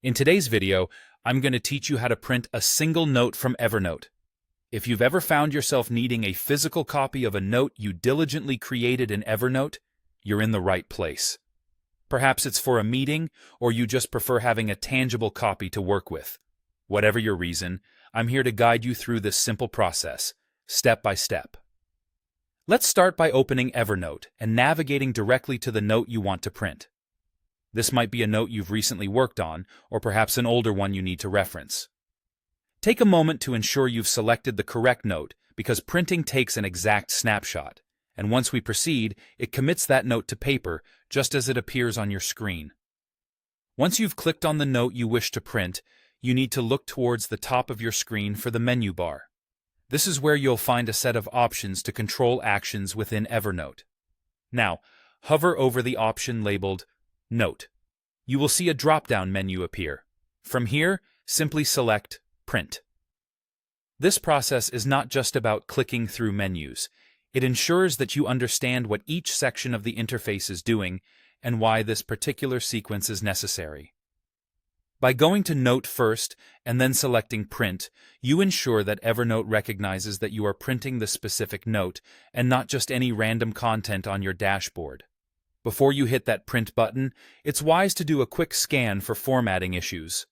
In today's video, I'm going to teach you how to print a single note from Evernote. If you've ever found yourself needing a physical copy of a note you diligently created in Evernote, you're in the right place. Perhaps it's for a meeting, or you just prefer having a tangible copy to work with. Whatever your reason, I'm here to guide you through this simple process, step by step. Let's start by opening Evernote and navigating directly to the note you want to print. This might be a note you've recently worked on, or perhaps an older one you need to reference. Take a moment to ensure you've selected the correct note, because printing takes an exact snapshot, and once we proceed, it commits that note to paper just as it appears on your screen. Once you've clicked on the note you wish to print, you need to look towards the top of your screen for the menu bar. This is where you'll find a set of options to control actions within Evernote. Now, hover over the option labeled Note. You will see a drop-down menu appear. From here, simply select Print. This process is not just about clicking through menus. It ensures that you understand what each section of the interface is doing and why this particular sequence is necessary. By going to Note first and then selecting Print, you ensure that Evernote recognizes that you are printing the specific note and not just any random content on your dashboard. Before you hit that Print button, it's wise to do a quick scan for formatting issues.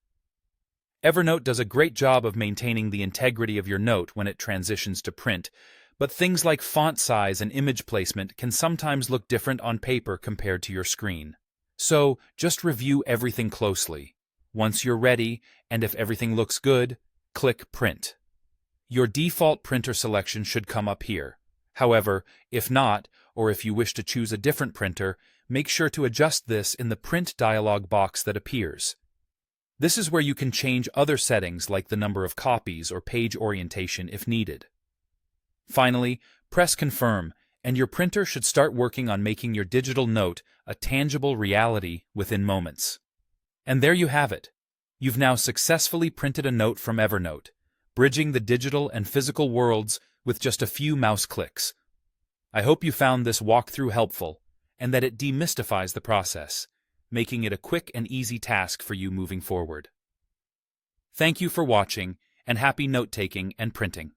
Evernote does a great job of maintaining the integrity of your note when it transitions to print, but things like font size and image placement can sometimes look different on paper compared to your screen. So, just review everything closely. Once you're ready, and if everything looks good, click Print. Your default printer selection should come up here. However, if not, or if you wish to choose a different printer, make sure to adjust this in the Print dialog box that appears. This is where you can change other settings like the number of copies or page orientation if needed. Finally, press Confirm, and your printer should start working on making your digital note a tangible reality within moments. And there you have it. You've now successfully printed a note from Evernote, bridging the digital and physical worlds with just a few mouse clicks. I hope you found this walkthrough helpful, and that it demystifies the process, making it a quick and easy task for you moving forward. Thank you for watching, and happy note-taking and printing.